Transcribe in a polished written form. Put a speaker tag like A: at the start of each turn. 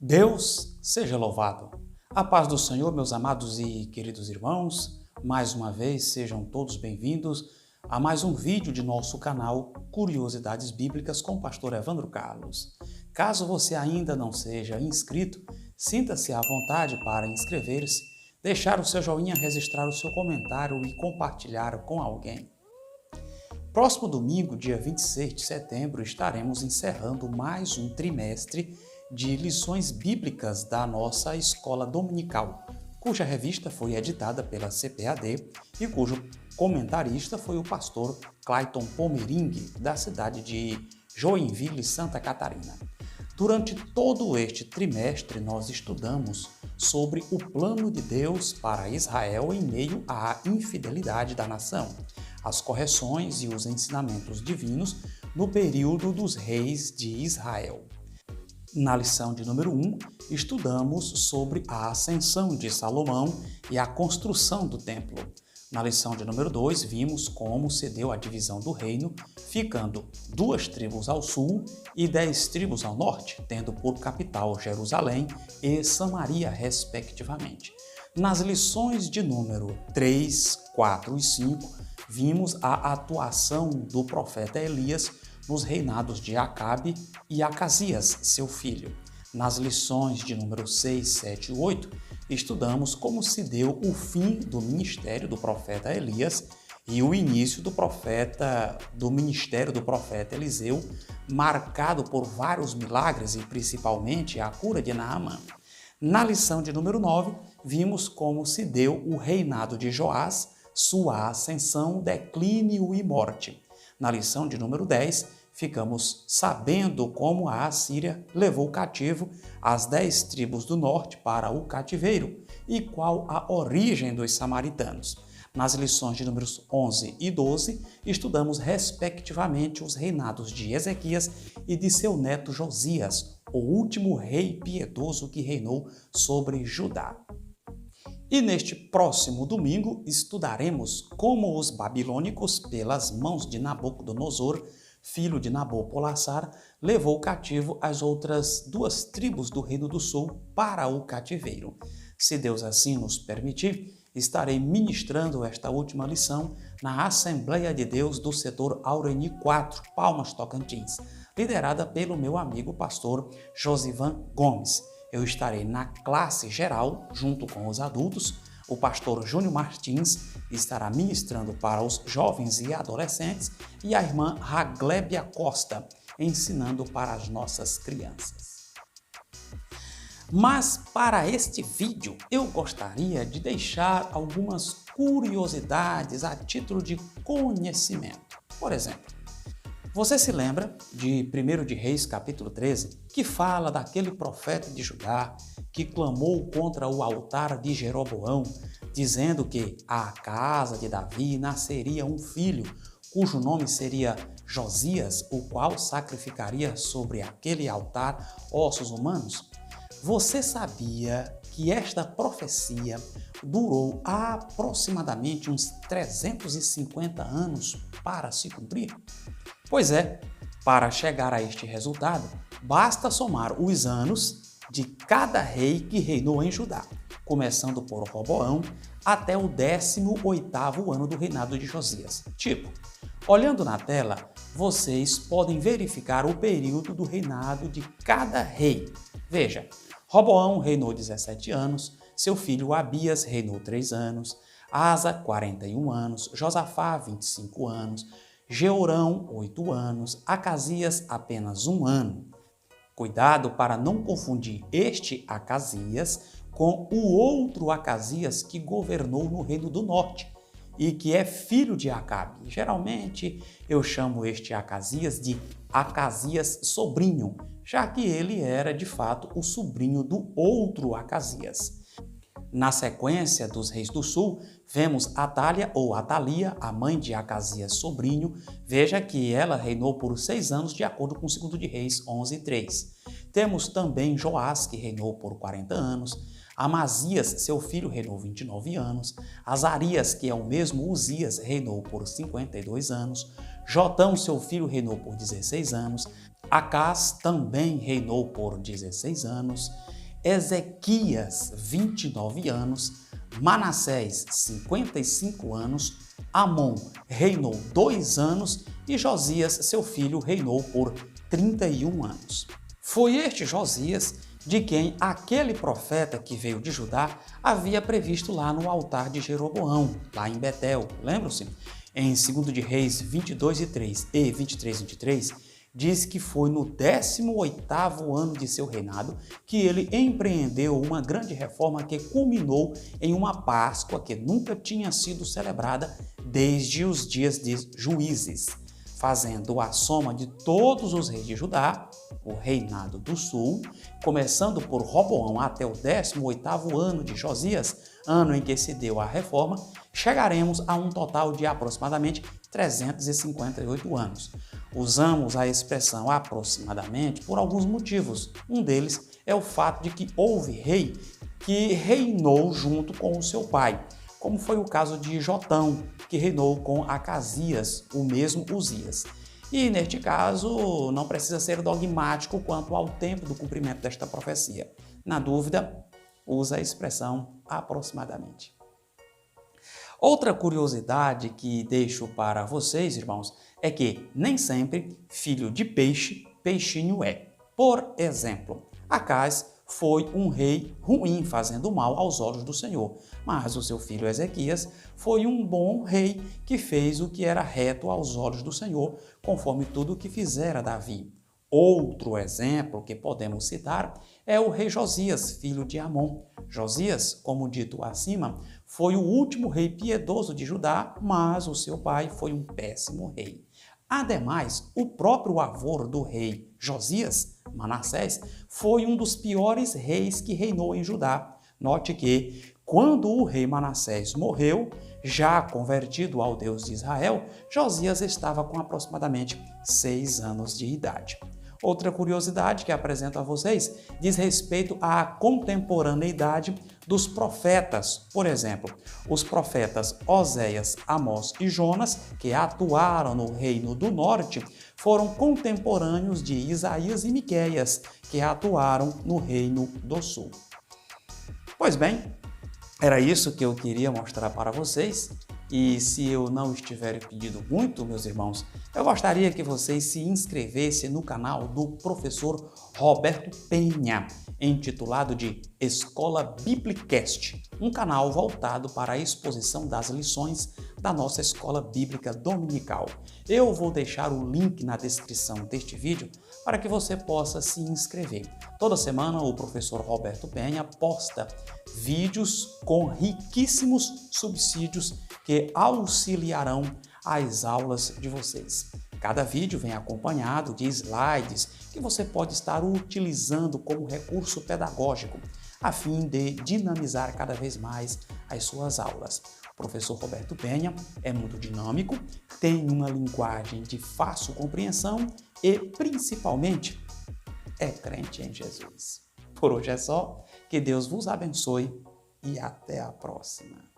A: Deus seja louvado. A paz do Senhor, meus amados e queridos irmãos, mais uma vez sejam todos bem-vindos a mais um vídeo de nosso canal Curiosidades Bíblicas com o pastor Evandro Carlos. Caso você ainda não seja inscrito, sinta-se à vontade para inscrever-se, deixar o seu joinha, registrar o seu comentário e compartilhar com alguém. Próximo domingo, dia 26 de setembro, estaremos encerrando mais um trimestre de lições bíblicas da nossa escola dominical, cuja revista foi editada pela CPAD e cujo comentarista foi o pastor Clayton Pomering, da cidade de Joinville, Santa Catarina. Durante todo este trimestre, nós estudamos sobre o plano de Deus para Israel em meio à infidelidade da nação, as correções e os ensinamentos divinos no período dos reis de Israel. Na lição de número 1, estudamos sobre a ascensão de Salomão e a construção do templo. Na lição de número 2, vimos como se deu a divisão do reino, ficando 2 tribos ao sul e 10 tribos ao norte, tendo por capital Jerusalém e Samaria, respectivamente. Nas lições de número 3, 4 e 5, vimos a atuação do profeta Elias nos reinados de Acabe e Acasias, seu filho. Nas lições de número 6, 7 e 8, estudamos como se deu o fim do ministério do profeta Elias e o início do ministério do profeta Eliseu, marcado por vários milagres e principalmente a cura de Naamã. Na lição de número 9, vimos como se deu o reinado de Joás, sua ascensão, declínio e morte. Na lição de número 10, ficamos sabendo como a Assíria levou cativo as 10 tribos do norte para o cativeiro e qual a origem dos samaritanos. Nas lições de números 11 e 12, estudamos respectivamente os reinados de Ezequias e de seu neto Josias, o último rei piedoso que reinou sobre Judá. E neste próximo domingo estudaremos como os babilônicos, pelas mãos de Nabucodonosor, filho de Nabopolassar, levou cativo as outras 2 tribos do Reino do Sul para o cativeiro. Se Deus assim nos permitir, estarei ministrando esta última lição na Assembleia de Deus do setor Aureni 4, Palmas, Tocantins, liderada pelo meu amigo pastor Josivan Gomes. Eu estarei na classe geral, junto com os adultos. O pastor Júnior Martins estará ministrando para os jovens e adolescentes e a irmã Raglébia Costa ensinando para as nossas crianças. Mas para este vídeo eu gostaria de deixar algumas curiosidades a título de conhecimento. Por exemplo, você se lembra de 1 de Reis, capítulo 13, que fala daquele profeta de Judá que clamou contra o altar de Jeroboão, dizendo que à casa de Davi nasceria um filho, cujo nome seria Josias, o qual sacrificaria sobre aquele altar ossos humanos? Você sabia que esta profecia durou aproximadamente uns 350 anos para se cumprir? Pois é, para chegar a este resultado, basta somar os anos de cada rei que reinou em Judá, começando por Roboão até o 18º ano do reinado de Josias. Olhando na tela, vocês podem verificar o período do reinado de cada rei. Veja, Roboão reinou 17 anos, seu filho Abias reinou 3 anos, Asa 41 anos, Josafá 25 anos, Jeorão 8 anos, Acasias apenas 1 ano. Cuidado para não confundir este Acasias com o outro Acasias que governou no Reino do Norte e que é filho de Acabe. Geralmente eu chamo este Acasias de Acasias sobrinho, já que ele era de fato o sobrinho do outro Acasias. Na sequência dos reis do sul, vemos Atália ou Atalia, a mãe de Acasias sobrinho. Veja que ela reinou por 6 anos, de acordo com 2 de Reis 11:3. Temos também Joás, que reinou por 40 anos. Amazias, seu filho, reinou 29 anos. Azarias, que é o mesmo Uzias, reinou por 52 anos. Jotão, seu filho, reinou por 16 anos. Acás também reinou por 16 anos. Ezequias, 29 anos, Manassés, 55 anos, Amon reinou 2 anos e Josias, seu filho, reinou por 31 anos. Foi este Josias de quem aquele profeta que veio de Judá havia previsto lá no altar de Jeroboão, lá em Betel, lembram-se? Em 2 de Reis 22:3 e 23:23, diz que foi no 18º ano de seu reinado que ele empreendeu uma grande reforma que culminou em uma Páscoa que nunca tinha sido celebrada desde os dias de Juízes, fazendo a soma de todos os reis de Judá, o reinado do sul, começando por Roboão até o 18º ano de Josias, ano em que se deu a reforma, chegaremos a um total de aproximadamente 358 anos. Usamos a expressão aproximadamente por alguns motivos. Um deles é o fato de que houve rei que reinou junto com o seu pai, como foi o caso de Jotão, que reinou com Acasias, o mesmo Uzias. E, neste caso, não precisa ser dogmático quanto ao tempo do cumprimento desta profecia. Na dúvida, usa a expressão aproximadamente. Outra curiosidade que deixo para vocês, irmãos, é que nem sempre filho de peixe, peixinho é. Por exemplo, Acaz foi um rei ruim, fazendo mal aos olhos do Senhor, mas o seu filho Ezequias foi um bom rei que fez o que era reto aos olhos do Senhor, conforme tudo o que fizera Davi. Outro exemplo que podemos citar é o rei Josias, filho de Amon. Josias, como dito acima, foi o último rei piedoso de Judá, mas o seu pai foi um péssimo rei. Ademais, o próprio avô do rei Josias, Manassés, foi um dos piores reis que reinou em Judá. Note que, quando o rei Manassés morreu, já convertido ao Deus de Israel, Josias estava com aproximadamente 6 anos de idade. Outra curiosidade que apresento a vocês diz respeito à contemporaneidade dos profetas. Por exemplo, os profetas Oséias, Amós e Jonas, que atuaram no reino do norte, foram contemporâneos de Isaías e Miqueias, que atuaram no reino do sul. Pois bem, era isso que eu queria mostrar para vocês. E se eu não estiver pedindo muito, meus irmãos, eu gostaria que vocês se inscrevessem no canal do professor Roberto Penha, intitulado de Escola Biblicast, um canal voltado para a exposição das lições da nossa escola bíblica dominical. Eu vou deixar o link na descrição deste vídeo para que você possa se inscrever. Toda semana o professor Roberto Penha posta vídeos com riquíssimos subsídios que auxiliarão as aulas de vocês. Cada vídeo vem acompanhado de slides que você pode estar utilizando como recurso pedagógico, a fim de dinamizar cada vez mais as suas aulas. O professor Roberto Penha é muito dinâmico, tem uma linguagem de fácil compreensão e, principalmente, é crente em Jesus. Por hoje é só, que Deus vos abençoe e até a próxima.